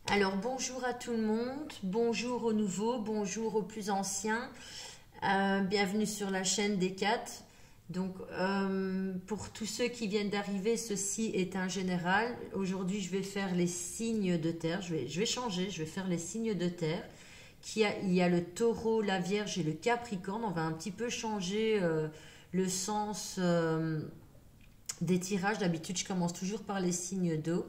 Alors bonjour à tout le monde, bonjour aux nouveaux, bonjour aux plus anciens, bienvenue sur la chaîne des 4. Donc pour tous ceux qui viennent d'arriver, ceci est un général. Aujourd'hui je vais faire les signes de terre, je vais changer, je vais faire les signes de terre. Il y a le taureau, la vierge et le capricorne. On va un petit peu changer le sens des tirages. D'habitude je commence toujours par les signes d'eau.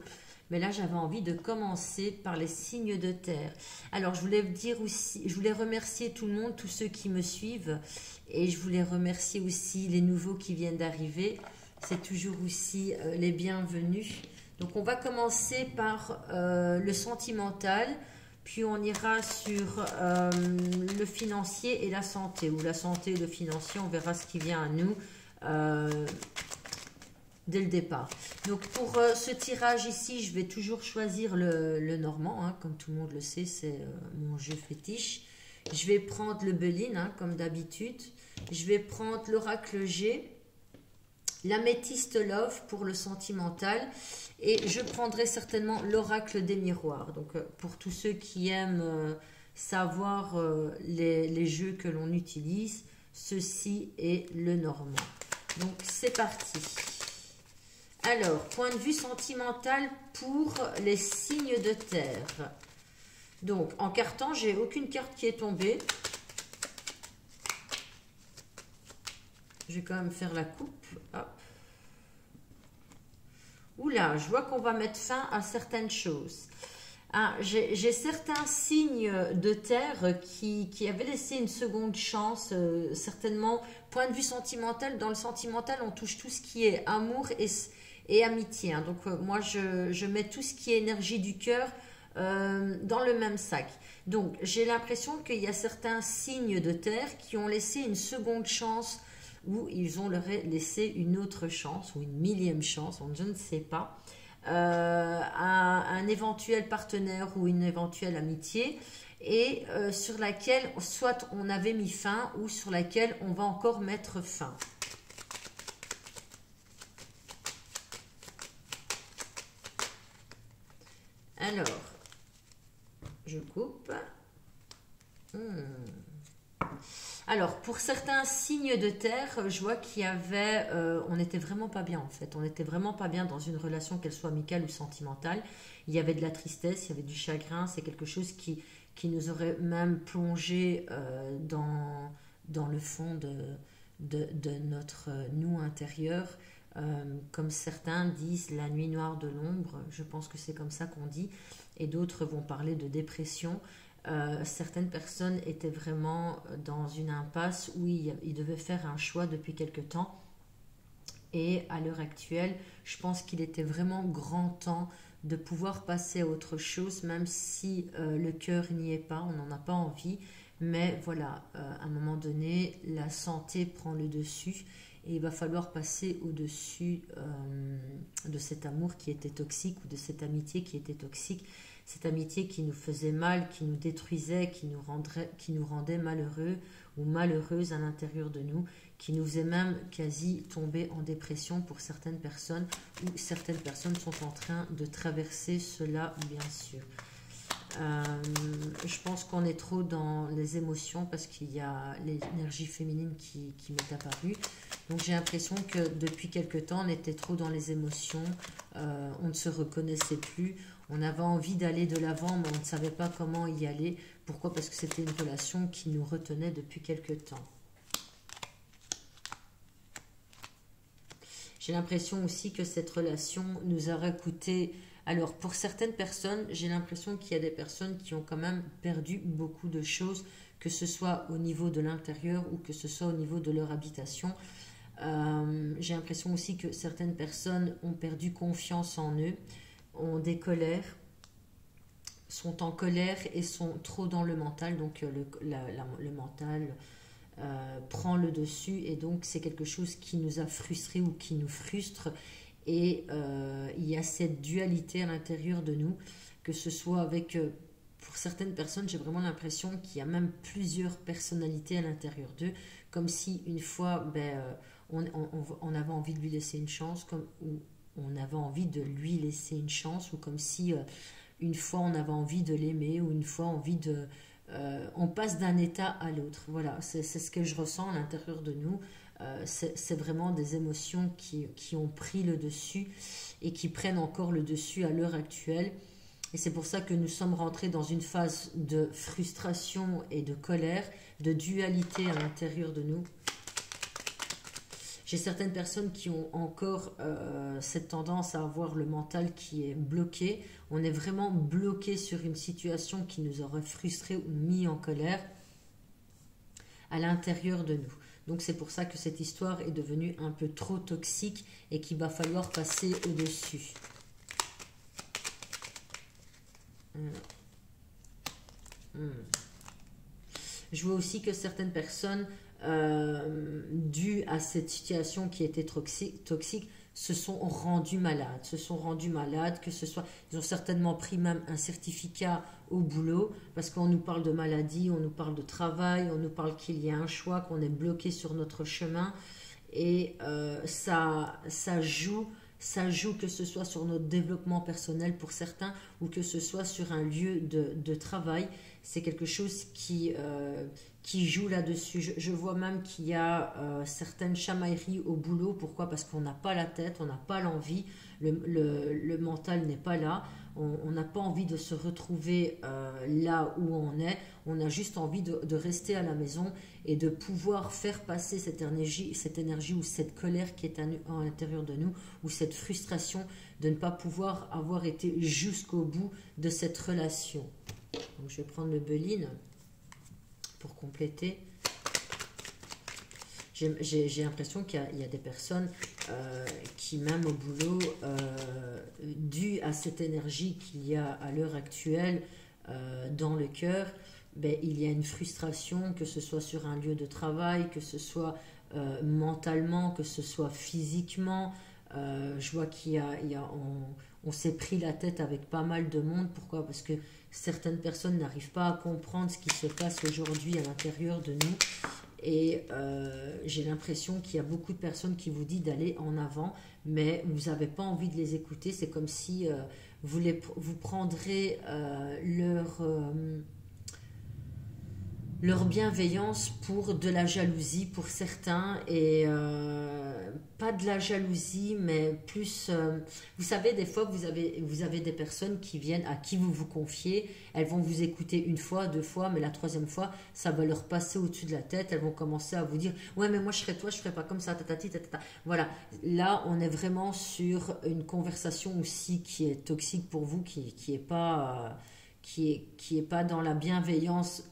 Mais là, j'avais envie de commencer par les signes de terre. Alors, je voulais dire aussi, je voulais remercier tout le monde, tous ceux qui me suivent. Et je voulais remercier aussi les nouveaux qui viennent d'arriver. C'est toujours aussi les bienvenus. Donc, on va commencer par le sentimental. Puis, on ira sur le financier et la santé. Ou la santé et le financier, on verra ce qui vient à nous. Dès le départ. Donc pour ce tirage ici, je vais toujours choisir le normand, hein, comme tout le monde le sait, c'est mon jeu fétiche. Je vais prendre le Béline, hein, comme d'habitude. Je vais prendre l'oracle G, l'améthyste Love pour le sentimental. Et je prendrai certainement l'oracle des miroirs. Donc pour tous ceux qui aiment savoir les jeux que l'on utilise, ceci est le normand. Donc c'est parti. Alors, point de vue sentimental pour les signes de terre. Donc, en cartant, j'ai aucune carte qui est tombée. Je vais quand même faire la coupe. Hop. Oula, je vois qu'on va mettre fin à certaines choses. Ah, j'ai certains signes de terre qui avaient laissé une seconde chance, certainement. Point de vue sentimental, dans le sentimental, on touche tout ce qui est amour et amitié. Hein. Donc moi, je mets tout ce qui est énergie du cœur dans le même sac. Donc j'ai l'impression qu'il y a certains signes de terre qui ont laissé une seconde chance ou ils ont laissé une autre chance ou une millième chance, je ne sais pas, à un éventuel partenaire ou une éventuelle amitié et sur laquelle soit on avait mis fin ou sur laquelle on va encore mettre fin. Alors, je coupe. Alors, pour certains signes de terre, je vois qu'il y avait... on n'était vraiment pas bien en fait. On n'était vraiment pas bien dans une relation, qu'elle soit amicale ou sentimentale. Il y avait de la tristesse, il y avait du chagrin. C'est quelque chose qui nous aurait même plongé dans le fond de notre nous intérieur. Comme certains disent la nuit noire de l'ombre, je pense que c'est comme ça qu'on dit, et d'autres vont parler de dépression. Certaines personnes étaient vraiment dans une impasse où ils devaient faire un choix depuis quelque temps, et à l'heure actuelle, je pense qu'il était vraiment grand temps de pouvoir passer à autre chose, même si le cœur n'y est pas, on n'en a pas envie, mais voilà, à un moment donné, la santé prend le dessus. Et il va falloir passer au-dessus de cet amour qui était toxique ou de cette amitié qui était toxique. Cette amitié qui nous faisait mal, qui nous détruisait, qui nous rendait malheureux ou malheureuses à l'intérieur de nous, qui nous faisait même quasi tomber en dépression pour certaines personnes, ou certaines personnes sont en train de traverser cela, bien sûr. Je pense qu'on est trop dans les émotions parce qu'il y a l'énergie féminine qui m'est apparue. Donc j'ai l'impression que depuis quelque temps, on était trop dans les émotions, on ne se reconnaissait plus, on avait envie d'aller de l'avant, mais on ne savait pas comment y aller. Pourquoi? Parce que c'était une relation qui nous retenait depuis quelque temps. J'ai l'impression aussi que cette relation nous aurait coûté... Alors, pour certaines personnes, j'ai l'impression qu'il y a des personnes qui ont quand même perdu beaucoup de choses, que ce soit au niveau de l'intérieur ou que ce soit au niveau de leur habitation. J'ai l'impression aussi que certaines personnes ont perdu confiance en eux, ont des colères, sont en colère et sont trop dans le mental. Donc, le mental prend le dessus et donc c'est quelque chose qui nous a frustrés ou qui nous frustre. Et il y a cette dualité à l'intérieur de nous, que ce soit avec, pour certaines personnes, j'ai vraiment l'impression qu'il y a même plusieurs personnalités à l'intérieur d'eux, comme si une fois, on avait envie de lui laisser une chance, ou on avait envie de lui laisser une chance, ou comme si une fois on avait envie de l'aimer, ou une fois envie de... on passe d'un état à l'autre. Voilà, c'est ce que je ressens à l'intérieur de nous. C'est vraiment des émotions qui ont pris le dessus et qui prennent encore le dessus à l'heure actuelle. Et c'est pour ça que nous sommes rentrés dans une phase de frustration et de colère, de dualité à l'intérieur de nous. J'ai certaines personnes qui ont encore cette tendance à avoir le mental qui est bloqué. On est vraiment bloqué sur une situation qui nous aurait frustrés ou mis en colère à l'intérieur de nous. Donc c'est pour ça que cette histoire est devenue un peu trop toxique et qu'il va falloir passer au-dessus. Je vois aussi que certaines personnes, dues à cette situation qui était toxique, se sont rendues malades. Que ce soit, ils ont certainement pris même un certificat au boulot, parce qu'on nous parle de maladie, on nous parle de travail, on nous parle qu'il y a un choix, qu'on est bloqué sur notre chemin. Et ça joue que ce soit sur notre développement personnel pour certains, ou que ce soit sur un lieu de travail. C'est quelque chose qui joue là-dessus. Je vois même qu'il y a certaines chamailleries au boulot. Pourquoi? Parce qu'on n'a pas la tête, on n'a pas l'envie, le mental n'est pas là. On n'a pas envie de se retrouver là où on est. On a juste envie de rester à la maison et de pouvoir faire passer cette énergie ou cette colère qui est à l'intérieur de nous, ou cette frustration de ne pas pouvoir avoir été jusqu'au bout de cette relation. Donc je vais prendre le Béline pour compléter. J'ai l'impression qu'il y a des personnes qui, même au boulot, dû à cette énergie qu'il y a à l'heure actuelle dans le cœur, ben, il y a une frustration, que ce soit sur un lieu de travail, que ce soit mentalement, que ce soit physiquement. Je vois on s'est pris la tête avec pas mal de monde. Pourquoi? Parce que certaines personnes n'arrivent pas à comprendre ce qui se passe aujourd'hui à l'intérieur de nous. Et j'ai l'impression qu'il y a beaucoup de personnes qui vous disent d'aller en avant, mais vous n'avez pas envie de les écouter. C'est comme si vous prendrez leur bienveillance pour de la jalousie pour certains, et pas de la jalousie, mais plus vous savez, des fois vous avez des personnes qui viennent, à qui vous vous confiez, elles vont vous écouter une fois, deux fois, mais la troisième fois ça va leur passer au-dessus de la tête. Elles vont commencer à vous dire ouais, mais moi je serais toi, je ferais pas comme ça, tatati tatata. Voilà, là on est vraiment sur une conversation aussi qui est toxique pour vous, qui est pas dans la bienveillance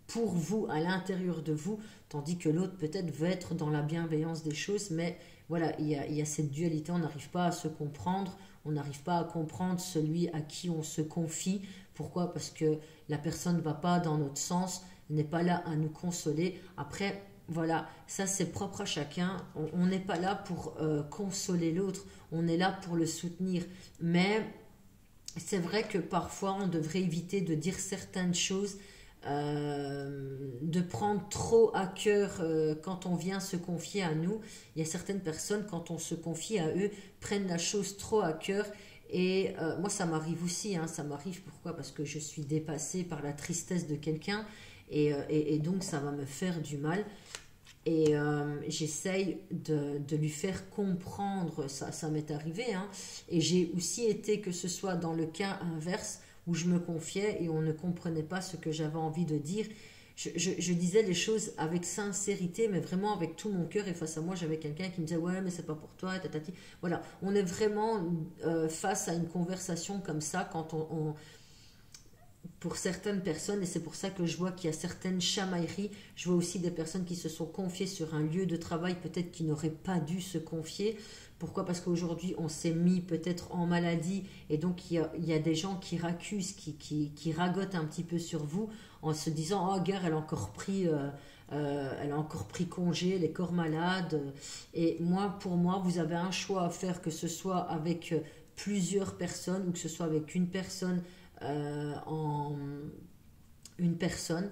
pour vous, à l'intérieur de vous, tandis que l'autre peut-être veut être dans la bienveillance des choses. Mais voilà, il y a cette dualité, on n'arrive pas à se comprendre, on n'arrive pas à comprendre celui à qui on se confie. Pourquoi? Parce que la personne ne va pas dans notre sens, n'est pas là à nous consoler. Après, voilà, ça c'est propre à chacun, on n'est pas là pour consoler l'autre, on est là pour le soutenir. Mais c'est vrai que parfois on devrait éviter de dire certaines choses, de prendre trop à cœur quand on vient se confier à nous. Il y a certaines personnes, quand on se confie à eux, prennent la chose trop à cœur. Et moi ça m'arrive aussi, hein, ça m'arrive. Pourquoi? Parce que je suis dépassée par la tristesse de quelqu'un, et donc ça va me faire du mal. Et j'essaye de lui faire comprendre, ça m'est arrivé, hein. Et j'ai aussi été, que ce soit dans le cas inverse, où je me confiais et on ne comprenait pas ce que j'avais envie de dire. Je disais les choses avec sincérité, mais vraiment avec tout mon cœur, et face à moi j'avais quelqu'un qui me disait ouais, mais c'est pas pour toi, tatati. Voilà, on est vraiment face à une conversation comme ça quand pour certaines personnes, et c'est pour ça que je vois qu'il y a certaines chamailleries. Je vois aussi des personnes qui se sont confiées sur un lieu de travail, peut-être qui n'auraient pas dû se confier. Pourquoi? Parce qu'aujourd'hui on s'est mis peut-être en maladie, et donc il y a des gens qui raccusent, qui ragotent un petit peu sur vous, en se disant oh guerre, elle a encore pris congé, elle est corps malade. Et pour moi, vous avez un choix à faire, que ce soit avec plusieurs personnes, ou que ce soit avec une personne, une personne.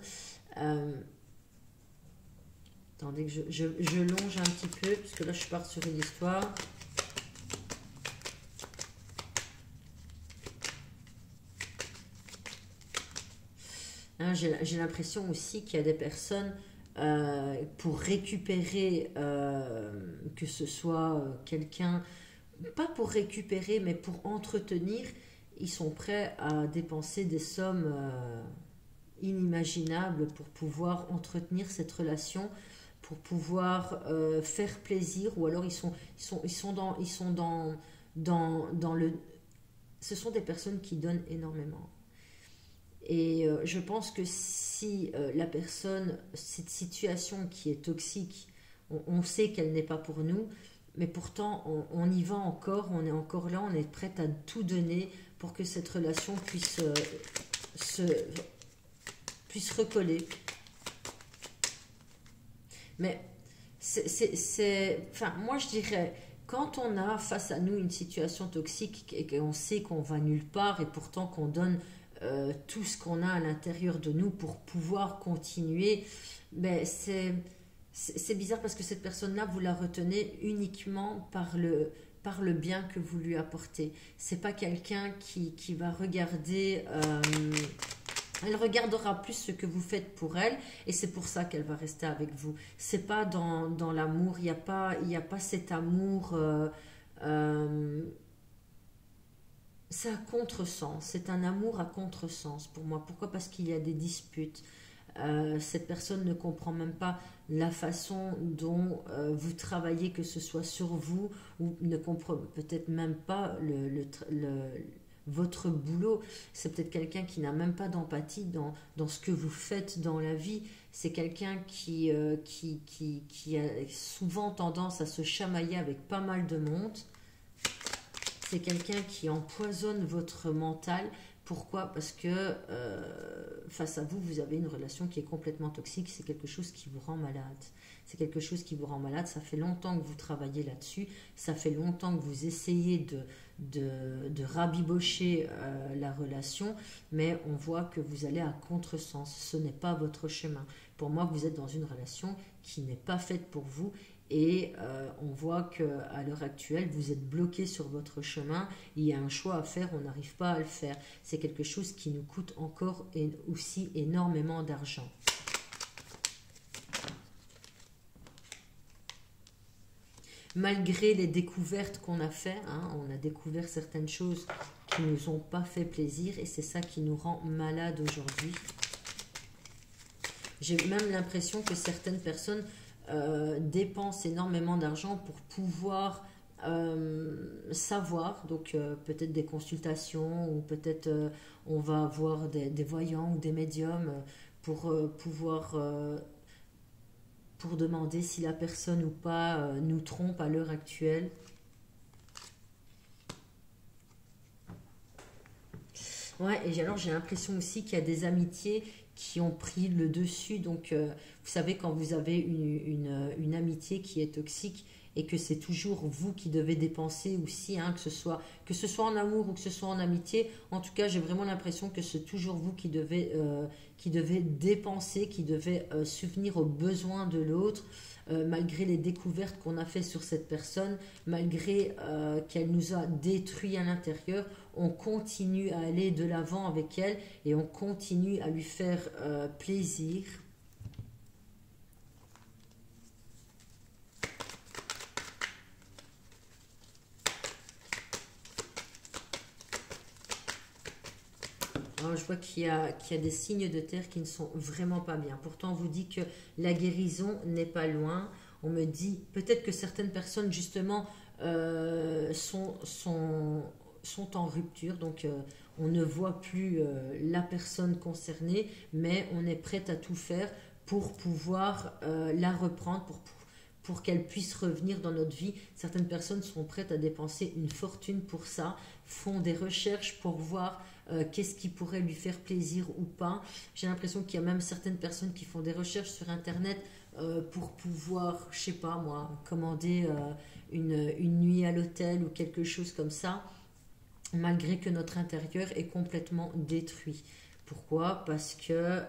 Attendez que je longe un petit peu, parce que là je pars sur une histoire. Hein, j'ai l'impression aussi qu'il y a des personnes pour récupérer, que ce soit quelqu'un, pas pour récupérer, mais pour entretenir, ils sont prêts à dépenser des sommes inimaginables pour pouvoir entretenir cette relation, pour pouvoir faire plaisir, ou alors ils sont dans le... Ce sont des personnes qui donnent énormément. Et je pense que si la personne, cette situation qui est toxique, on sait qu'elle n'est pas pour nous, mais pourtant on y va encore, on est encore là, on est prête à tout donner pour que cette relation se, puisse recoller. Mais enfin, moi je dirais, quand on a face à nous une situation toxique et qu'on sait qu'on va nulle part et pourtant qu'on donne tout ce qu'on a à l'intérieur de nous pour pouvoir continuer, ben c'est bizarre parce que cette personne-là, vous la retenez uniquement par le bien que vous lui apportez. C'est pas quelqu'un qui va regarder... elle regardera plus ce que vous faites pour elle et c'est pour ça qu'elle va rester avec vous. C'est pas dans l'amour, il y a pas cet amour... euh, c'est à contresens, c'est un amour à contresens pour moi. Pourquoi? Parce qu'il y a des disputes. Cette personne ne comprend même pas la façon dont vous travaillez, que ce soit sur vous, ou ne comprend peut-être même pas votre boulot. C'est peut-être quelqu'un qui n'a même pas d'empathie dans ce que vous faites dans la vie. C'est quelqu'un qui a souvent tendance à se chamailler avec pas mal de monde. C'est quelqu'un qui empoisonne votre mental. Pourquoi? Parce que face à vous, vous avez une relation qui est complètement toxique. C'est quelque chose qui vous rend malade. C'est quelque chose qui vous rend malade. Ça fait longtemps que vous travaillez là-dessus. Ça fait longtemps que vous essayez de rabibocher la relation. Mais on voit que vous allez à contresens. Ce n'est pas votre chemin. Pour moi, vous êtes dans une relation qui n'est pas faite pour vous. Et on voit qu'à l'heure actuelle, vous êtes bloqué sur votre chemin. Il y a un choix à faire, on n'arrive pas à le faire. C'est quelque chose qui nous coûte encore et aussi énormément d'argent. Malgré les découvertes qu'on a faites, hein, on a découvert certaines choses qui ne nous ont pas fait plaisir et c'est ça qui nous rend malades aujourd'hui. J'ai même l'impression que certaines personnes dépensent énormément d'argent pour pouvoir savoir, donc peut-être des consultations ou peut-être on va avoir des voyants ou des médiums pour pouvoir pour demander si la personne ou pas nous trompe à l'heure actuelle. Ouais, et alors j'ai l'impression aussi qu'il y a des amitiés qui ont pris le dessus. Donc, vous savez, quand vous avez une amitié qui est toxique et que c'est toujours vous qui devez dépenser aussi, hein, que ce soit en amour ou que ce soit en amitié, en tout cas, j'ai vraiment l'impression que c'est toujours vous qui devez dépenser, qui devez subvenir aux besoins de l'autre. Malgré les découvertes qu'on a fait sur cette personne, malgré qu'elle nous a détruit à l'intérieur, on continue à aller de l'avant avec elle et on continue à lui faire plaisir. Alors, je vois qu'il y a des signes de terre qui ne sont vraiment pas bien. Pourtant, on vous dit que la guérison n'est pas loin. On me dit peut-être que certaines personnes, justement, sont en rupture. Donc, on ne voit plus la personne concernée, mais on est prête à tout faire pour pouvoir la reprendre, pour qu'elle puisse revenir dans notre vie. Certaines personnes sont prêtes à dépenser une fortune pour ça, font des recherches pour voir qu'est-ce qui pourrait lui faire plaisir ou pas. J'ai l'impression qu'il y a même certaines personnes qui font des recherches sur Internet pour pouvoir, je sais pas moi, commander une nuit à l'hôtel ou quelque chose comme ça, malgré que notre intérieur est complètement détruit. Pourquoi? Parce que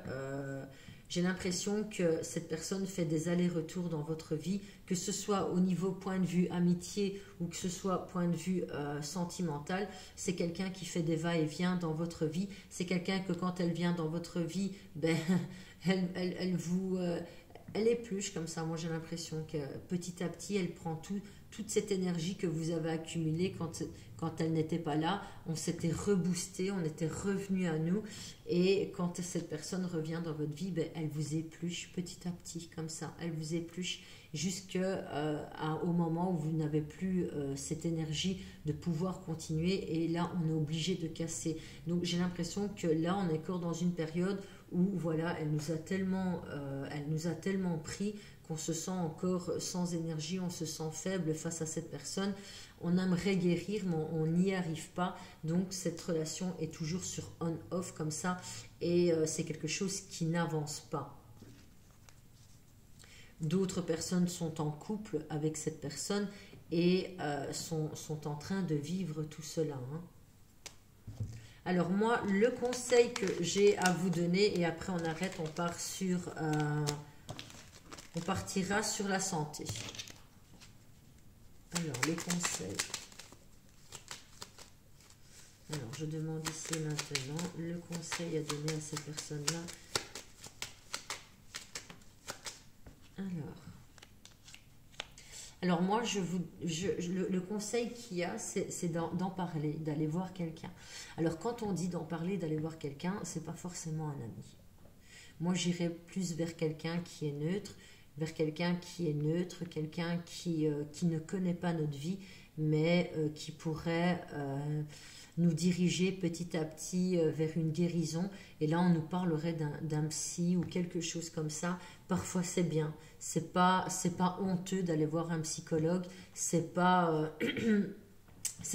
J'ai l'impression que cette personne fait des allers-retours dans votre vie, que ce soit au niveau point de vue amitié ou que ce soit point de vue sentimental. C'est quelqu'un qui fait des va-et-vient dans votre vie. C'est quelqu'un que quand elle vient dans votre vie, ben, elle vous... elle épluche comme ça. Moi, j'ai l'impression que petit à petit, elle prend toute cette énergie que vous avez accumulée quand elle n'était pas là. On s'était reboosté, on était revenu à nous. Et quand cette personne revient dans votre vie, ben, elle vous épluche petit à petit, comme ça. Elle vous épluche jusqu'au moment où vous n'avez plus cette énergie de pouvoir continuer. Et là, on est obligé de casser. Donc, j'ai l'impression que là, on est encore dans une période où voilà, elle nous a tellement pris qu'on se sent encore sans énergie, on se sent faible face à cette personne. On aimerait guérir, mais on n'y arrive pas. Donc cette relation est toujours sur on-off comme ça, et c'est quelque chose qui n'avance pas. D'autres personnes sont en couple avec cette personne et sont en train de vivre tout cela, hein. Alors moi, le conseil que j'ai à vous donner, et après on arrête, on partira sur la santé. Alors, les conseils. Alors, je demande ici maintenant le conseil à donner à ces personnes-là. Alors moi, le conseil qu'il y a, c'est d'en parler, d'aller voir quelqu'un. Alors quand on dit d'en parler, d'aller voir quelqu'un, c'est pas forcément un ami. Moi, j'irais plus vers quelqu'un qui est neutre, quelqu'un qui ne connaît pas notre vie, mais qui pourrait nous diriger petit à petit vers une guérison. Et là, on nous parlerait d'un psy ou quelque chose comme ça. Parfois, c'est bien. C'est pas honteux d'aller voir un psychologue. C'est pas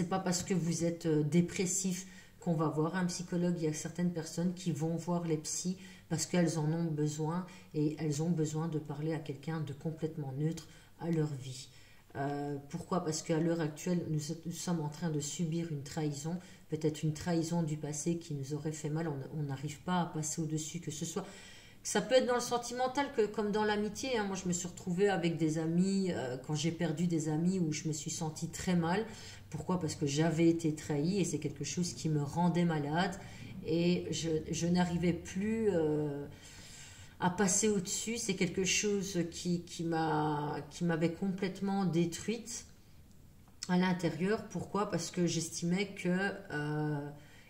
parce que vous êtes dépressif qu'on va voir un psychologue. Il y a certaines personnes qui vont voir les psys parce qu'elles en ont besoin, et elles ont besoin de parler à quelqu'un de complètement neutre à leur vie. Pourquoi? Parce qu'à l'heure actuelle, nous sommes en train de subir une trahison, peut-être une trahison du passé qui nous aurait fait mal. On n'arrive pas à passer au-dessus, que ce soit... Ça peut être dans le sentimental comme dans l'amitié, hein. Moi, je me suis retrouvée avec des amis, quand j'ai perdu des amis, où je me suis sentie très mal. Pourquoi? Parce que j'avais été trahie, et c'est quelque chose qui me rendait malade. Et je n'arrivais plus à passer au-dessus. C'est quelque chose qui m'avait complètement détruite à l'intérieur. Pourquoi? Parce que j'estimais que...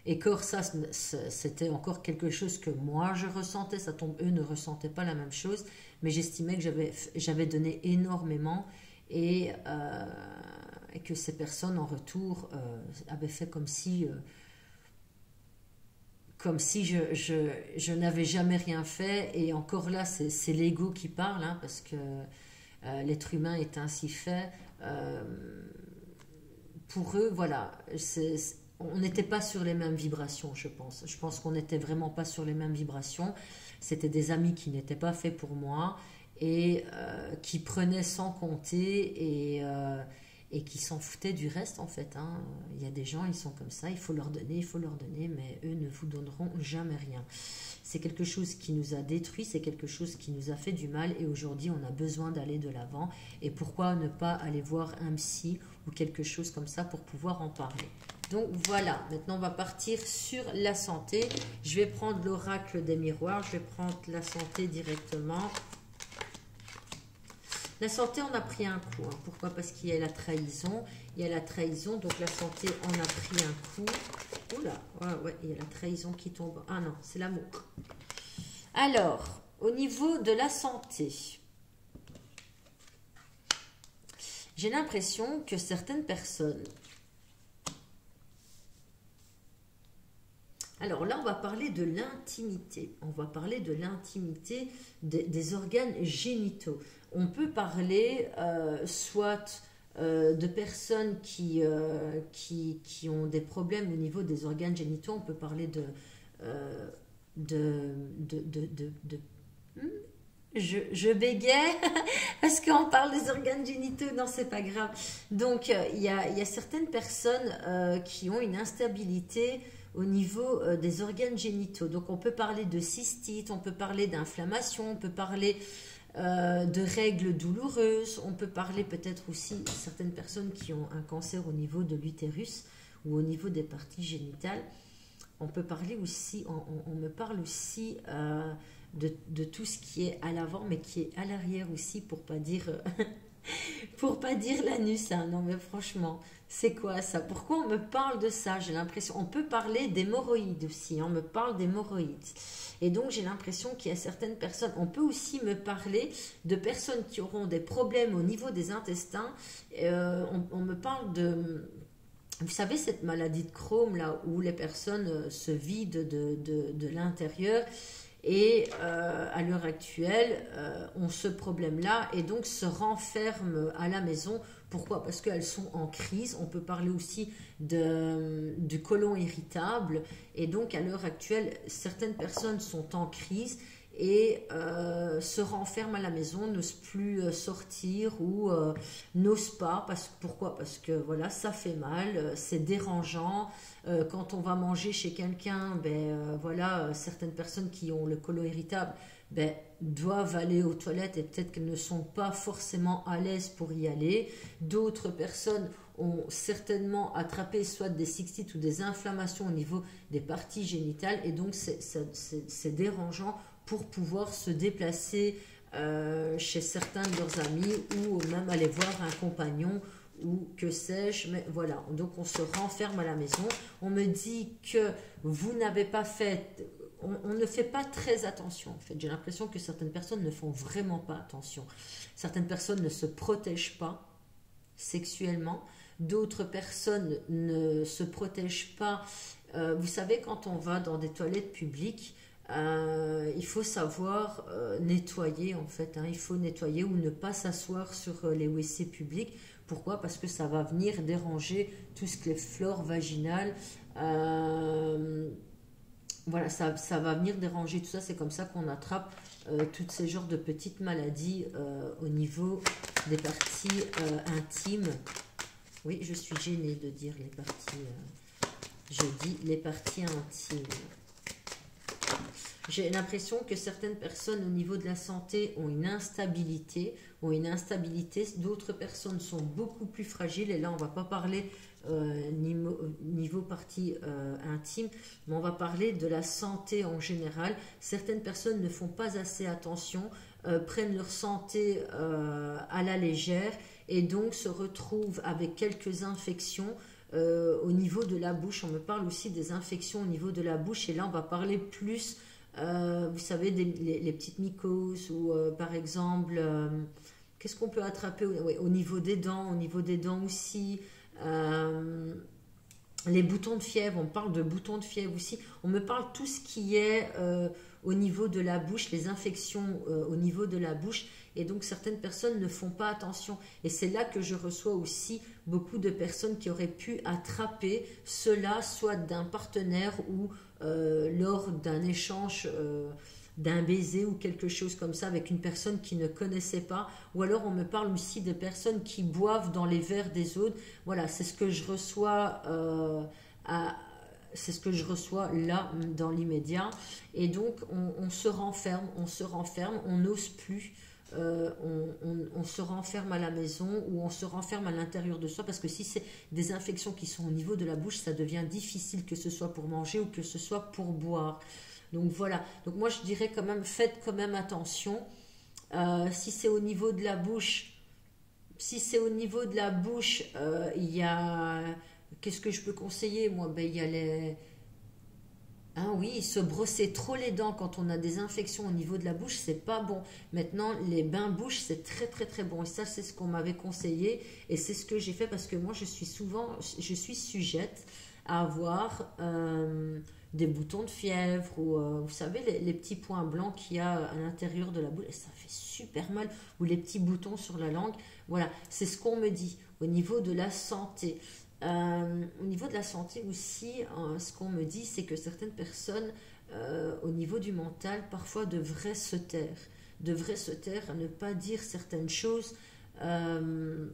et que ça, c'était encore quelque chose que moi je ressentais. Ça tombe, eux ne ressentaient pas la même chose. Mais j'estimais que j'avais donné énormément. Et que ces personnes en retour avaient fait comme si je n'avais jamais rien fait. Et encore là, c'est l'ego qui parle, hein, parce que l'être humain est ainsi fait. Pour eux, voilà, on n'était pas sur les mêmes vibrations, je pense. Je pense qu'on n'était vraiment pas sur les mêmes vibrations. C'était des amis qui n'étaient pas faits pour moi, et qui prenaient sans compter, et qui s'en foutaient du reste, en fait, hein. Il y a des gens, ils sont comme ça, il faut leur donner, mais eux ne vous donneront jamais rien. C'est quelque chose qui nous a détruits, c'est quelque chose qui nous a fait du mal, et aujourd'hui, on a besoin d'aller de l'avant. Et pourquoi ne pas aller voir un psy ou quelque chose comme ça pour pouvoir en parler? Donc voilà, maintenant on va partir sur la santé. Je vais prendre l'oracle des miroirs, je vais prendre la santé directement. La santé, on a pris un coup, hein. Pourquoi? Parce qu'il y a la trahison. Il y a la trahison, donc la santé, on a pris un coup. Oula, ouais, il y a la trahison qui tombe. Ah non, c'est l'amour. Alors, au niveau de la santé, j'ai l'impression que certaines personnes... Alors là, on va parler de l'intimité. On va parler de l'intimité des organes génitaux. On peut parler soit de personnes qui ont des problèmes au niveau des organes génitaux. On peut parler je bégayais parce qu'on parle des organes génitaux. Non, c'est pas grave. Donc, il y a certaines personnes qui ont une instabilité au niveau des organes génitaux. Donc on peut parler de cystite, on peut parler d'inflammation, on peut parler de règles douloureuses, on peut parler peut-être aussi de certaines personnes qui ont un cancer au niveau de l'utérus ou au niveau des parties génitales. On peut parler aussi, on me parle aussi de tout ce qui est à l'avant, mais qui est à l'arrière aussi, pour pas dire, pour pas dire l'anus. Hein. Non, mais franchement, c'est quoi ça? Pourquoi on me parle de ça? J'ai l'impression, on peut parler d'hémorroïdes aussi. On me parle d'hémoroïdes. Et donc, j'ai l'impression qu'il y a certaines personnes, on peut aussi me parler de personnes qui auront des problèmes au niveau des intestins. On me parle de... Vous savez, cette maladie de Crohn, là, où les personnes se vident de l'intérieur, et à l'heure actuelle, ont ce problème-là, et donc se renferment à la maison. Pourquoi? Parce qu'elles sont en crise. On peut parler aussi du côlon irritable, et donc à l'heure actuelle, certaines personnes sont en crise, et se renferment à la maison, n'osent plus sortir ou n'osent pas. Pourquoi? Parce que voilà, ça fait mal, c'est dérangeant. Quand on va manger chez quelqu'un, voilà, certaines personnes qui ont le côlon irritable doivent aller aux toilettes et peut-être qu'elles ne sont pas forcément à l'aise pour y aller. D'autres personnes ont certainement attrapé soit des cystites ou des inflammations au niveau des parties génitales, et donc c'est dérangeant pour pouvoir se déplacer chez certains de leurs amis, ou même aller voir un compagnon, ou que sais-je. Mais voilà, donc on se renferme à la maison. On me dit que vous n'avez pas fait... On ne fait pas très attention, en fait. J'ai l'impression que certaines personnes ne font vraiment pas attention. Certaines personnes ne se protègent pas sexuellement. D'autres personnes ne se protègent pas. Vous savez, quand on va dans des toilettes publiques, il faut savoir nettoyer, en fait. Hein. Il faut nettoyer ou ne pas s'asseoir sur les WC publics. Pourquoi? Parce que ça va venir déranger tout ce qui est flore vaginale. Voilà, ça va venir déranger tout ça. C'est comme ça qu'on attrape tous ces genres de petites maladies au niveau des parties intimes. Oui, je suis gênée de dire les parties. Je dis les parties intimes. J'ai l'impression que certaines personnes au niveau de la santé ont une instabilité. D'autres personnes sont beaucoup plus fragiles. Et là, on ne va pas parler niveau partie intime, mais on va parler de la santé en général. Certaines personnes ne font pas assez attention, prennent leur santé à la légère, et donc se retrouvent avec quelques infections au niveau de la bouche. On me parle aussi des infections au niveau de la bouche, et là on va parler plus, vous savez, les petites mycoses, ou par exemple, qu'est-ce qu'on peut attraper au niveau des dents, aussi. Les boutons de fièvre, on parle de boutons de fièvre aussi. On me parle tout ce qui est au niveau de la bouche, les infections au niveau de la bouche. Et donc certaines personnes ne font pas attention. Et c'est là que je reçois aussi beaucoup de personnes qui auraient pu attraper cela, soit d'un partenaire ou lors d'un échange, d'un baiser ou quelque chose comme ça avec une personne qui ne connaissait pas. Ou alors on me parle aussi de personnes qui boivent dans les verres des autres. Voilà, c'est ce que je reçois c'est ce que je reçois là dans l'immédiat. Et donc on se renferme, on n'ose plus. On se renferme à la maison, ou on se renferme à l'intérieur de soi, parce que si c'est des infections qui sont au niveau de la bouche, ça devient difficile, que ce soit pour manger ou que ce soit pour boire. Donc voilà, donc moi je dirais quand même, faites quand même attention. Si c'est au niveau de la bouche, il y a... Qu'est-ce que je peux conseiller, moi? Il y a les... Ah oui, se brosser trop les dents quand on a des infections au niveau de la bouche, c'est pas bon. Maintenant, les bains-bouches, c'est très très très bon. Et ça, c'est ce qu'on m'avait conseillé. Et c'est ce que j'ai fait, parce que moi, je suis sujette à avoir des boutons de fièvre, ou vous savez, les petits points blancs qu'il y a à l'intérieur de la bouche. Et ça fait super mal. Ou les petits boutons sur la langue. Voilà, c'est ce qu'on me dit au niveau de la santé. Au niveau de la santé aussi, ce qu'on me dit, c'est que certaines personnes, au niveau du mental, parfois devraient se taire, à ne pas dire certaines choses, ne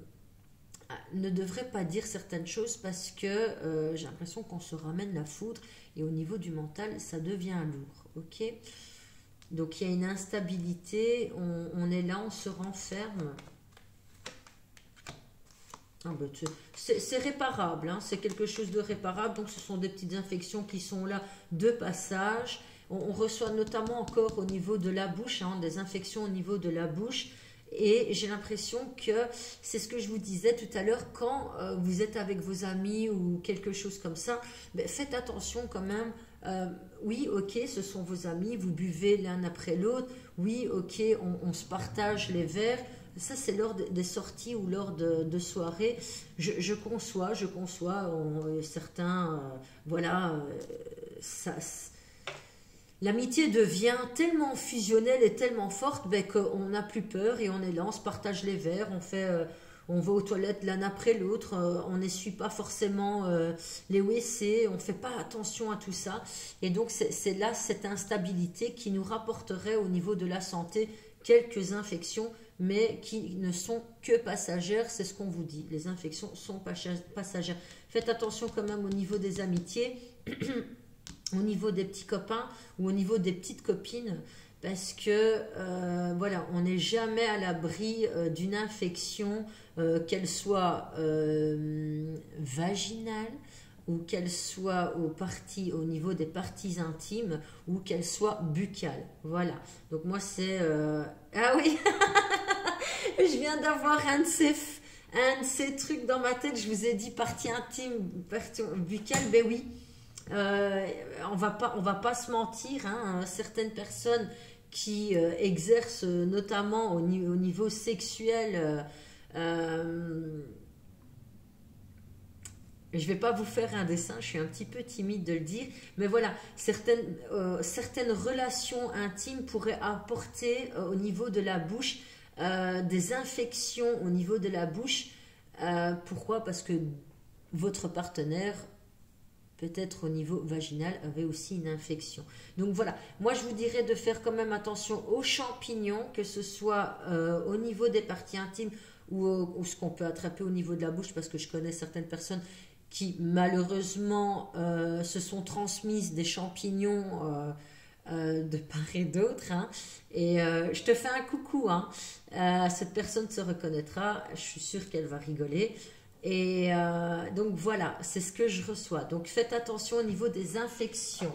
devraient pas dire certaines choses, parce que j'ai l'impression qu'on se ramène la foudre, Et au niveau du mental, ça devient lourd. Ok? Donc il y a une instabilité, on est là, on se renferme. Ah ben, c'est réparable, hein, c'est quelque chose de réparable. Donc ce sont des petites infections qui sont là de passage. On reçoit notamment encore au niveau de la bouche, hein, des infections au niveau de la bouche. Et j'ai l'impression que c'est ce que je vous disais tout à l'heure, quand vous êtes avec vos amis ou quelque chose comme ça, ben, faites attention quand même. Oui, ok, ce sont vos amis, vous buvez l'un après l'autre. Oui, ok, on se partage les verres. Ça, c'est lors des sorties ou lors de soirées. Je conçois, certains, voilà, ça, l'amitié devient tellement fusionnelle et tellement forte ben, qu'on n'a plus peur et on est là, on se partage les verres, on va aux toilettes l'un après l'autre, on n'essuie pas forcément les WC, on ne fait pas attention à tout ça. Et donc c'est là cette instabilité qui nous rapporterait au niveau de la santé quelques infections, mais qui ne sont que passagères, c'est ce qu'on vous dit. Les infections sont passagères. Faites attention quand même au niveau des amitiés, au niveau des petits copains ou au niveau des petites copines, parce que voilà, on n'est jamais à l'abri d'une infection, qu'elle soit vaginale ou qu'elle soit au niveau des parties intimes ou qu'elle soit buccale. Voilà. Donc moi c'est... Ah oui je viens d'avoir un de ces trucs dans ma tête. Je vous ai dit partie intime, partie buccale. Ben oui. On va pas se mentir, hein, certaines personnes qui exercent notamment au niveau sexuel, je vais pas vous faire un dessin, je suis un petit peu timide de le dire, mais voilà, certaines relations intimes pourraient apporter au niveau de la bouche des infections au niveau de la bouche. Pourquoi? Parce que votre partenaire, peut-être au niveau vaginal, avait aussi une infection. Donc voilà, moi je vous dirais de faire quand même attention aux champignons, que ce soit au niveau des parties intimes ou ce qu'on peut attraper au niveau de la bouche, parce que je connais certaines personnes qui malheureusement se sont transmises des champignons de part et d'autre. Hein. Et je te fais un coucou. Hein. Cette personne se reconnaîtra, je suis sûre qu'elle va rigoler. Et donc voilà, c'est ce que je reçois. Donc faites attention au niveau des infections.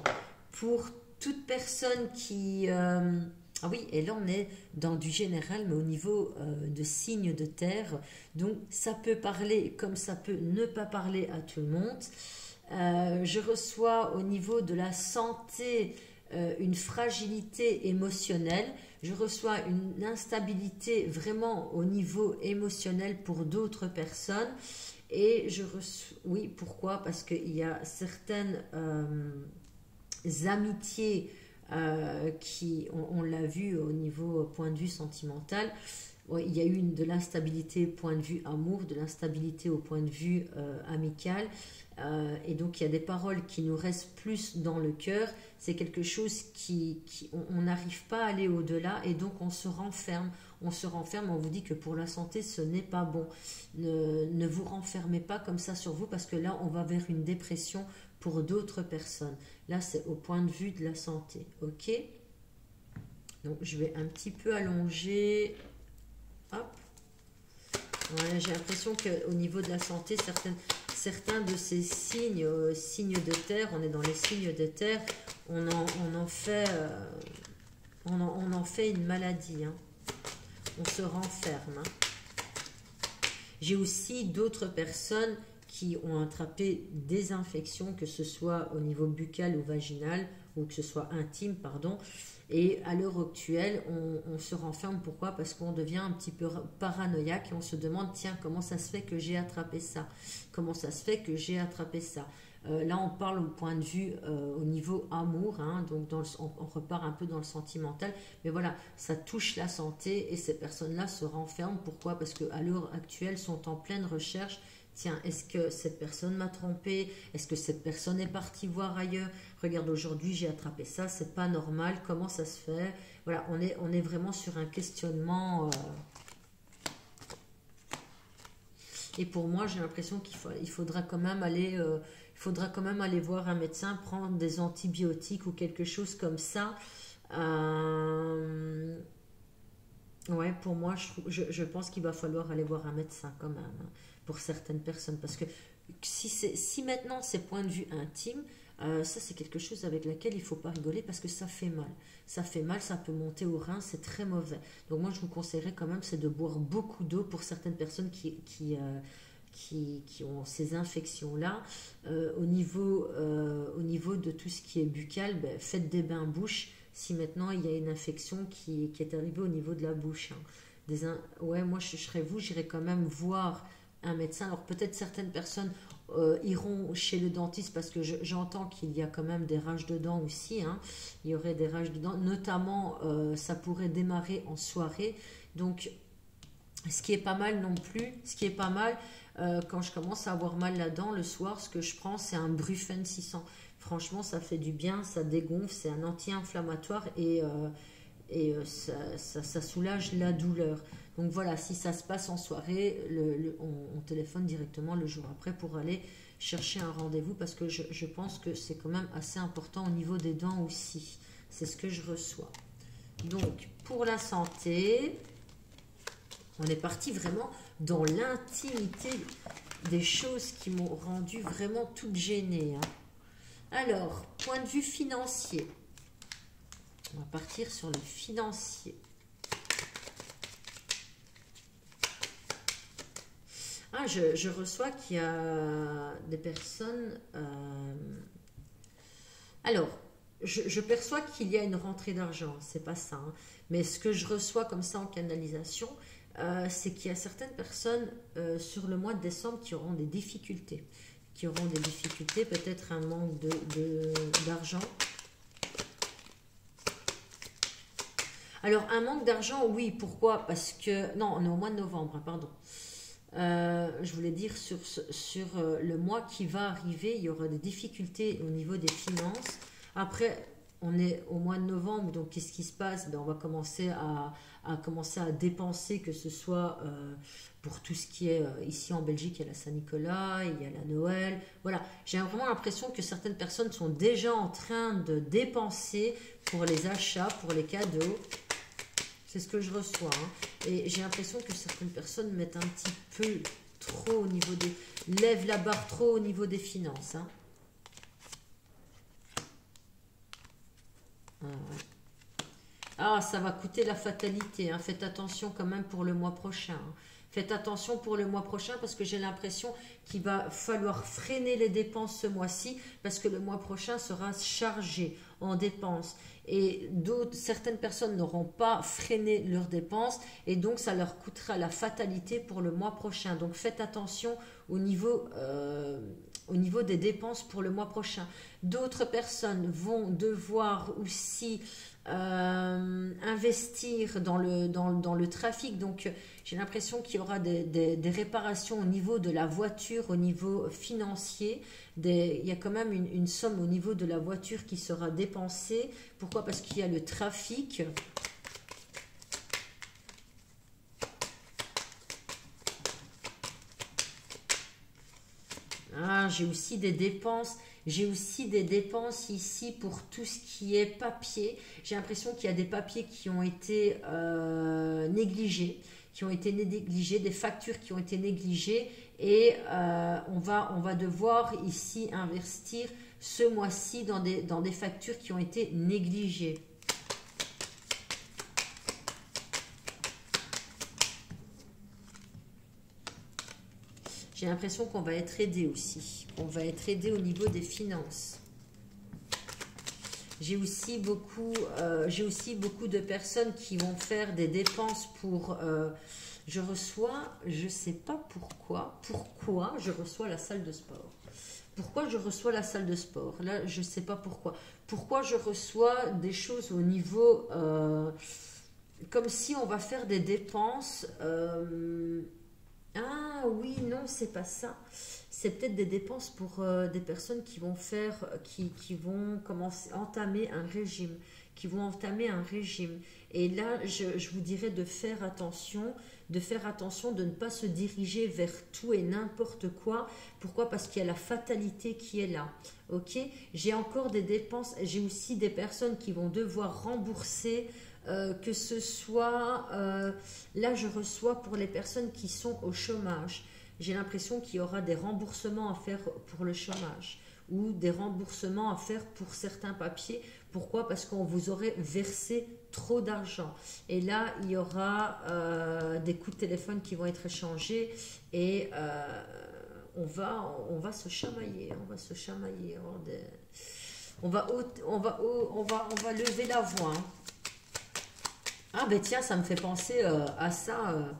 Pour toute personne qui... ah oui, et là on est dans du général, mais au niveau de signes de terre. Donc ça peut parler comme ça peut ne pas parler à tout le monde. Je reçois au niveau de la santé une fragilité émotionnelle. Je reçois une instabilité vraiment au niveau émotionnel pour d'autres personnes. Et je reçois... Oui, pourquoi? Parce qu'il y a certaines amitiés qui, on l'a vu au niveau point de vue sentimental, il y a eu de l'instabilité au point de vue amour, de l'instabilité au point de vue amical. Et donc il y a des paroles qui nous restent plus dans le cœur. C'est quelque chose on n'arrive pas à aller au-delà et donc on se renferme. On se renferme, on vous dit que pour la santé ce n'est pas bon. Ne vous renfermez pas comme ça sur vous, parce que là on va vers une dépression pour d'autres personnes. Là c'est au point de vue de la santé. Ok, donc je vais un petit peu allonger. Hop. Voilà, j'ai l'impression qu'au niveau de la santé, certains de ces signes, signes de terre, on est dans les signes de terre, on en fait une maladie. Hein. On se renferme. Hein. J'ai aussi d'autres personnes qui ont attrapé des infections, que ce soit au niveau buccal ou vaginal, ou que ce soit intime, pardon. Et à l'heure actuelle, on se renferme. Pourquoi? Parce qu'on devient un petit peu paranoïaque et on se demande, tiens, comment ça se fait que j'ai attrapé ça? Comment ça se fait que j'ai attrapé ça? Là, on parle au point de vue au niveau amour, hein, donc on repart un peu dans le sentimental. Mais voilà, ça touche la santé et ces personnes-là se renferment. Pourquoi? Parce qu'à l'heure actuelle, sont en pleine recherche. Tiens, est-ce que cette personne m'a trompé? Est-ce que cette personne est partie voir ailleurs? Regarde, aujourd'hui, j'ai attrapé ça, c'est pas normal. Comment ça se fait? Voilà, on est vraiment sur un questionnement. Et pour moi, j'ai l'impression qu'il faudra quand même aller il faudra quand même aller voir un médecin, prendre des antibiotiques ou quelque chose comme ça. Ouais, pour moi, je pense qu'il va falloir aller voir un médecin quand même, hein, pour certaines personnes. Parce que si maintenant c'est point de vue intime, ça c'est quelque chose avec laquelle il ne faut pas rigoler parce que ça fait mal. Ça fait mal, ça peut monter au rein, c'est très mauvais. Donc moi je vous conseillerais quand même, c'est de boire beaucoup d'eau pour certaines personnes qui ont ces infections-là. Au niveau de tout ce qui est buccal, ben, faites des bains bouche si maintenant il y a une infection qui est arrivée au niveau de la bouche, hein. Ouais, moi je serais vous, j'irais quand même voir un médecin. Alors peut-être certaines personnes iront chez le dentiste parce que j'entends qu'il y a quand même des rages de dents aussi, hein. Il y aurait des rages de dents, notamment ça pourrait démarrer en soirée. Donc ce qui est pas mal non plus, ce qui est pas mal, quand je commence à avoir mal là-dedans, le soir, ce que je prends, c'est un Brufen 600. Franchement, ça fait du bien, ça dégonfle, c'est un anti-inflammatoire et ça soulage la douleur. Donc voilà, si ça se passe en soirée, on téléphone directement le jour après pour aller chercher un rendez-vous parce que je pense que c'est quand même assez important au niveau des dents aussi. C'est ce que je reçois. Donc, pour la santé, on est parti vraiment dans l'intimité des choses qui m'ont rendu vraiment toute gênée, hein. Alors, point de vue financier. On va partir sur le financier. Ah, je reçois qu'il y a des personnes... Alors, je perçois qu'il y a une rentrée d'argent, c'est pas ça, hein. Mais ce que je reçois comme ça en canalisation, c'est qu'il y a certaines personnes sur le mois de décembre qui auront des difficultés. Peut-être un manque d'argent. Alors, un manque d'argent, oui, pourquoi? Parce que... Non, on est au mois de novembre, hein, pardon. Je voulais dire sur le mois qui va arriver, il y aura des difficultés au niveau des finances. Après, on est au mois de novembre, donc qu'est-ce qui se passe? Ben, on va commencer à dépenser, que ce soit pour tout ce qui est ici en Belgique, il y a la Saint-Nicolas, il y a la Noël. Voilà, j'ai vraiment l'impression que certaines personnes sont déjà en train de dépenser pour les achats, pour les cadeaux. C'est ce que je reçois, hein. Et j'ai l'impression que certaines personnes mettent un petit peu trop au niveau des... lèvent la barre trop au niveau des finances, hein. Ah, ouais. Ah, ça va coûter la fatalité, hein. Faites attention quand même pour le mois prochain, hein. Faites attention pour le mois prochain parce que j'ai l'impression qu'il va falloir freiner les dépenses ce mois-ci parce que le mois prochain sera chargé en dépenses. Et certaines personnes n'auront pas freiné leurs dépenses et donc ça leur coûtera la fatalité pour le mois prochain. Donc faites attention au niveau des dépenses pour le mois prochain. D'autres personnes vont devoir aussi investir dans le trafic. Donc j'ai l'impression qu'il y aura des réparations au niveau de la voiture, au niveau financier. Il y a quand même une somme au niveau de la voiture qui sera dépensée. Pourquoi? Parce qu'il y a le trafic. Ah, j'ai aussi des dépenses. J'ai aussi des dépenses ici pour tout ce qui est papier. J'ai l'impression qu'il y a des papiers qui ont été négligés, des factures qui ont été négligées et on va devoir ici investir ce mois-ci dans des factures qui ont été négligées. J'ai l'impression qu'on va être aidé aussi. On va être aidé au niveau des finances. J'ai aussi beaucoup de personnes qui vont faire des dépenses pour... je reçois, je ne sais pas pourquoi je reçois la salle de sport. Pourquoi je reçois la salle de sport? Là, je ne sais pas pourquoi. Pourquoi je reçois des choses au niveau... comme si on va faire des dépenses... ah oui, non, c'est pas ça. C'est peut-être des dépenses pour des personnes qui vont commencer, entamer un régime. Et là, je vous dirais de faire attention de faire attention, de ne pas se diriger vers tout et n'importe quoi. Pourquoi? Parce qu'il y a la fatalité qui est là. Ok? J'ai encore des dépenses, j'ai aussi des personnes qui vont devoir rembourser, que ce soit, là je reçois pour les personnes qui sont au chômage. J'ai l'impression qu'il y aura des remboursements à faire pour le chômage ou des remboursements à faire pour certains papiers. Pourquoi? Parce qu'on vous aurait versé trop d'argent. Et là, il y aura des coups de téléphone qui vont être échangés et on va se chamailler. On va se chamailler. On va lever la voix. Hein. Ah ben tiens, ça me fait penser à ça.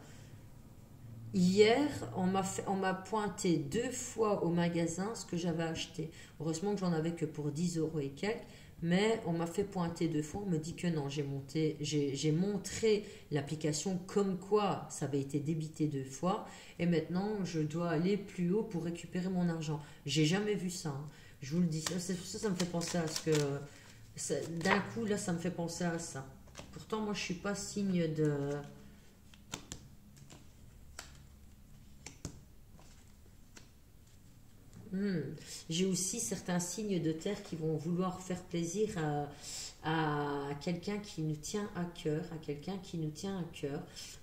Hier, on m'a pointé 2 fois au magasin ce que j'avais acheté. Heureusement que j'en avais que pour 10 euros et quelques. Mais on m'a fait pointer 2 fois. On me dit que non, j'ai montré l'application comme quoi ça avait été débité 2 fois. Et maintenant, je dois aller plus haut pour récupérer mon argent. J'ai jamais vu ça. Hein. Je vous le dis. Ça me fait penser à ce que... D'un coup, là, ça me fait penser à ça. Pourtant, moi, je suis pas signe de... J'ai aussi certains signes de terre qui vont vouloir faire plaisir à quelqu'un qui nous tient à cœur,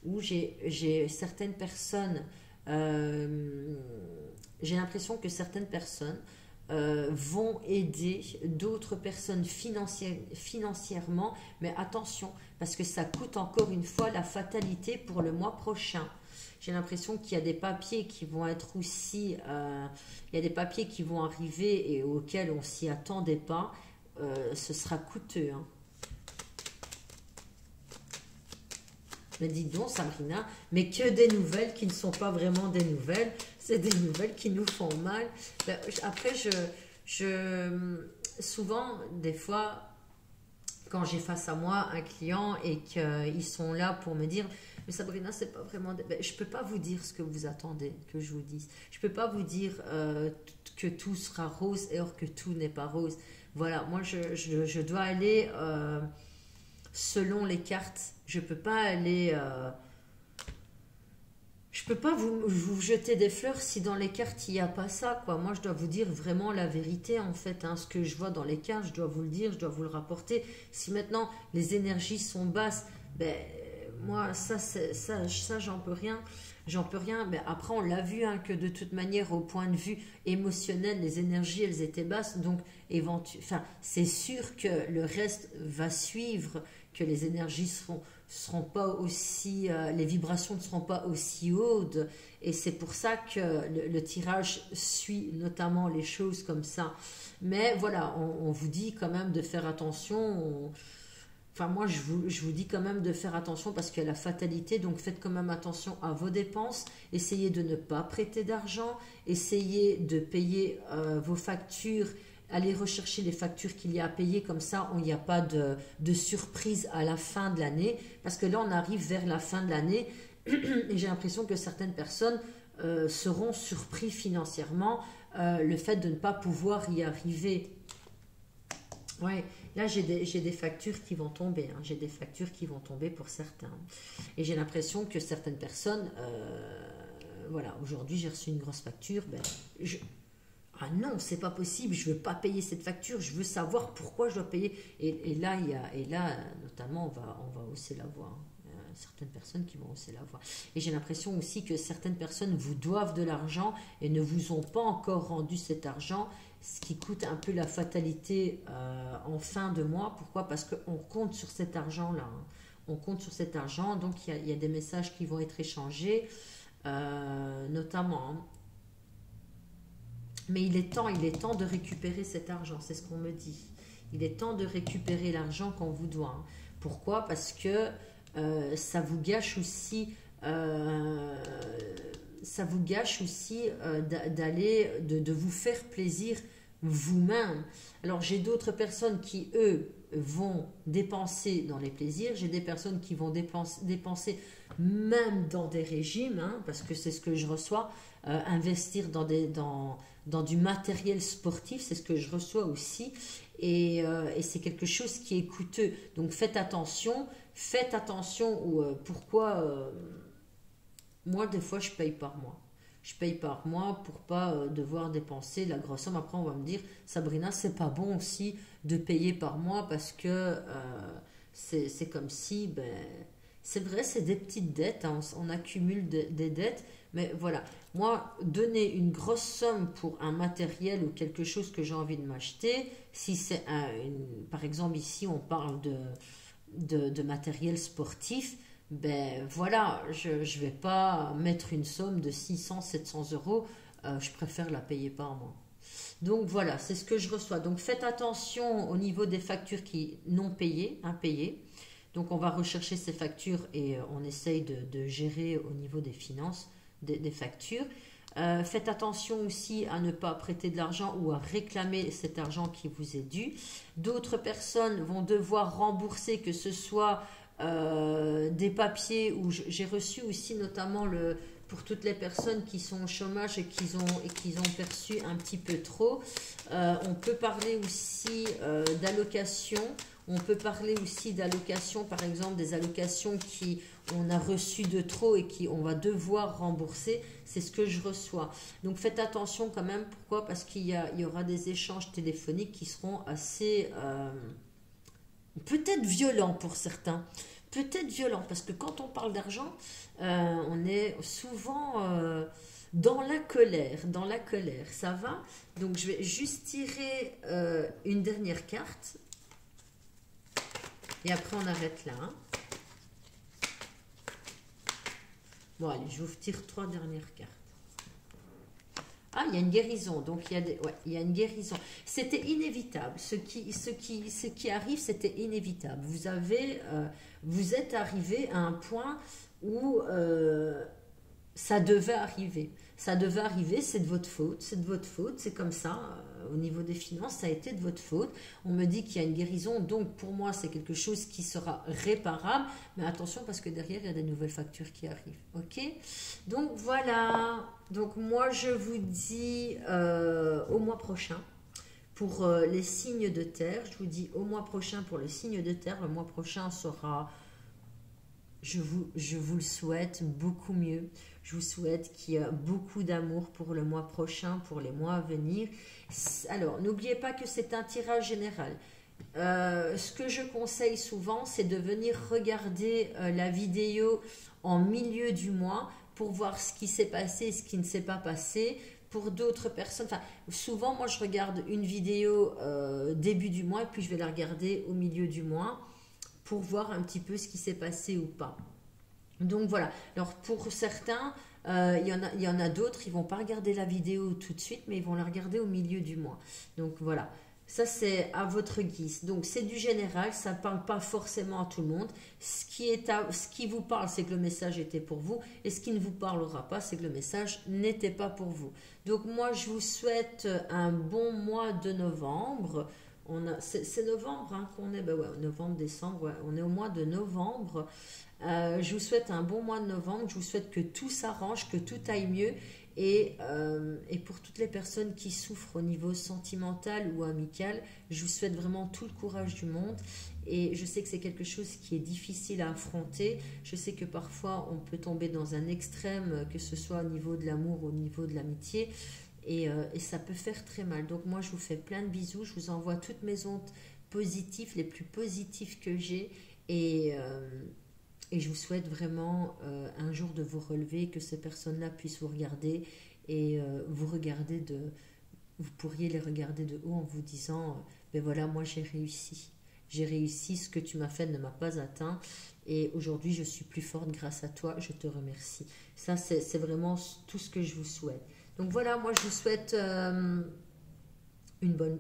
où j'ai certaines personnes, j'ai l'impression que certaines personnes vont aider d'autres personnes financièrement, mais attention, parce que ça coûte encore une fois la fatalité pour le mois prochain. J'ai l'impression qu'il y a des papiers qui vont être aussi, il y a des papiers qui vont arriver et auxquels on s'y attendait pas. Ce sera coûteux. Hein. Mais dis donc, Sabrina, mais que des nouvelles qui ne sont pas vraiment des nouvelles, c'est des nouvelles qui nous font mal. Ben, après, souvent, des fois, quand j'ai face à moi un client et qu'ils sont là pour me dire « Mais Sabrina, c'est pas vraiment... » Ben, je peux pas vous dire ce que vous attendez que je vous dise. Je peux pas vous dire que tout sera rose alors que tout n'est pas rose. Voilà, moi, je dois aller selon les cartes. Je peux pas aller... je peux pas vous jeter des fleurs si dans les cartes il n'y a pas ça, quoi. Moi, je dois vous dire vraiment la vérité, en fait. Hein. Ce que je vois dans les cartes, je dois vous le dire, je dois vous le rapporter. Si maintenant les énergies sont basses, ben moi, ça j'en peux rien. J'en peux rien. Mais après, on l'a vu, hein, que de toute manière, au point de vue émotionnel, les énergies, elles étaient basses. Donc, c'est sûr que le reste va suivre, que les énergies seront pas aussi, les vibrations ne seront pas aussi hautes, et c'est pour ça que le tirage suit notamment les choses comme ça. Mais voilà, on vous dit quand même de faire attention. Enfin, moi, je vous dis quand même de faire attention parce qu'il y a la fatalité. Donc, faites quand même attention à vos dépenses. Essayez de ne pas prêter d'argent. Essayez de payer vos factures. Allez rechercher les factures qu'il y a à payer. Comme ça, il n'y a pas de surprise à la fin de l'année. Parce que là, on arrive vers la fin de l'année. Et j'ai l'impression que certaines personnes seront surpris financièrement. Le fait de ne pas pouvoir y arriver. Ouais, là j'ai des factures qui vont tomber, hein. J'ai des factures qui vont tomber pour certains. Et j'ai l'impression que certaines personnes, voilà, aujourd'hui j'ai reçu une grosse facture, ah non, c'est pas possible, je veux pas payer cette facture, je veux savoir pourquoi je dois payer. Et là, notamment, on va hausser la voix. Hein. Certaines personnes qui vont hausser la voix. Et j'ai l'impression aussi que certaines personnes vous doivent de l'argent et ne vous ont pas encore rendu cet argent, ce qui coûte un peu la fatalité en fin de mois. Pourquoi? Parce qu'on compte sur cet argent-là. Hein. On compte sur cet argent, donc il y a des messages qui vont être échangés, notamment. Hein. Mais il est temps de récupérer cet argent, c'est ce qu'on me dit. Il est temps de récupérer l'argent qu'on vous doit. Hein. Pourquoi? Parce que ça vous gâche aussi... ça vous gâche aussi de vous faire plaisir vous-même. Alors, j'ai d'autres personnes qui, eux, vont dépenser dans les plaisirs. J'ai des personnes qui vont dépenser même dans des régimes, hein, parce que c'est ce que je reçois, investir dans du matériel sportif, c'est ce que je reçois aussi. Et c'est quelque chose qui est coûteux. Donc, faites attention. Faites attention pourquoi... moi, des fois, je paye par mois. Je paye par mois pour pas devoir dépenser la grosse somme. Après, on va me dire, Sabrina, c'est pas bon aussi de payer par mois parce que c'est comme si, ben, c'est vrai, c'est des petites dettes, hein, on accumule des dettes, mais voilà. Moi, donner une grosse somme pour un matériel ou quelque chose que j'ai envie de m'acheter, si c'est par exemple ici, on parle de matériel sportif, ben voilà, je ne vais pas mettre une somme de 600, 700 euros, je préfère la payer par mois. Donc voilà, c'est ce que je reçois. Donc faites attention au niveau des factures qui non payées, impayées. Donc on va rechercher ces factures et on essaye de gérer au niveau des finances des factures. Faites attention aussi à ne pas prêter de l'argent ou à réclamer cet argent qui vous est dû. D'autres personnes vont devoir rembourser, que ce soit des papiers, où j'ai reçu aussi notamment pour toutes les personnes qui sont au chômage et qui ont perçu un petit peu trop. On peut parler aussi d'allocations. On peut parler aussi d'allocations, par exemple des allocations qui on a reçues de trop et qui on va devoir rembourser. C'est ce que je reçois. Donc faites attention quand même. Pourquoi? Parce qu'il y aura des échanges téléphoniques qui seront assez peut-être violents pour certains. Peut-être violents parce que quand on parle d'argent, on est souvent dans la colère. Dans la colère, ça va? Donc je vais juste tirer une dernière carte. Et après, on arrête là. Hein. Bon, allez, je vous tire 3 dernières cartes. Ah, il y a une guérison. Donc, il y a une guérison. C'était inévitable. Ce qui arrive, c'était inévitable. Vous êtes arrivé à un point où ça devait arriver. Ça devait arriver, c'est de votre faute. C'est de votre faute. C'est comme ça. Au niveau des finances, ça a été de votre faute. On me dit qu'il y a une guérison. Donc, pour moi, c'est quelque chose qui sera réparable. Mais attention, parce que derrière, il y a des nouvelles factures qui arrivent. OK? Donc, voilà. Donc, moi, je vous dis au mois prochain. Pour les signes de terre, je vous dis au mois prochain pour les signes de terre. Le mois prochain sera... Je vous le souhaite beaucoup mieux. Je vous souhaite qu'il y ait beaucoup d'amour pour le mois prochain, pour les mois à venir. Alors, n'oubliez pas que c'est un tirage général. Ce que je conseille souvent, c'est de venir regarder la vidéo en milieu du mois pour voir ce qui s'est passé et ce qui ne s'est pas passé. Pour d'autres personnes, enfin, souvent, moi, je regarde une vidéo début du mois et puis je vais la regarder au milieu du mois pour voir un petit peu ce qui s'est passé ou pas. Donc voilà, alors pour certains, il y en a d'autres, ils ne vont pas regarder la vidéo tout de suite, mais ils vont la regarder au milieu du mois. Donc voilà, ça c'est à votre guise. Donc c'est du général, ça ne parle pas forcément à tout le monde. Ce qui vous parle, c'est que le message était pour vous, et ce qui ne vous parlera pas, c'est que le message n'était pas pour vous. Donc moi, je vous souhaite un bon mois de novembre. C'est novembre hein, qu'on est, ben ouais, novembre, décembre, ouais, on est au mois de novembre. Je vous souhaite un bon mois de novembre, je vous souhaite que tout s'arrange, que tout aille mieux et pour toutes les personnes qui souffrent au niveau sentimental ou amical, je vous souhaite vraiment tout le courage du monde et je sais que c'est quelque chose qui est difficile à affronter, je sais que parfois on peut tomber dans un extrême, que ce soit au niveau de l'amour ou au niveau de l'amitié. Et ça peut faire très mal. Donc moi, je vous fais plein de bisous. Je vous envoie toutes mes ondes positives, les plus positives que j'ai. Et je vous souhaite vraiment un jour de vous relever, que ces personnes-là puissent vous regarder. Et vous pourriez les regarder de haut en vous disant, ben voilà, moi j'ai réussi. J'ai réussi, ce que tu m'as fait ne m'a pas atteint. Et aujourd'hui, je suis plus forte grâce à toi. Je te remercie. Ça, c'est vraiment tout ce que je vous souhaite. Donc voilà, moi je vous souhaite une bonne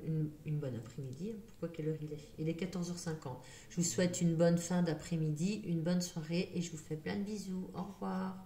après-midi. Pourquoi quelle heure il est? Il est 14h50. Je vous souhaite une bonne fin d'après-midi, une bonne soirée et je vous fais plein de bisous. Au revoir.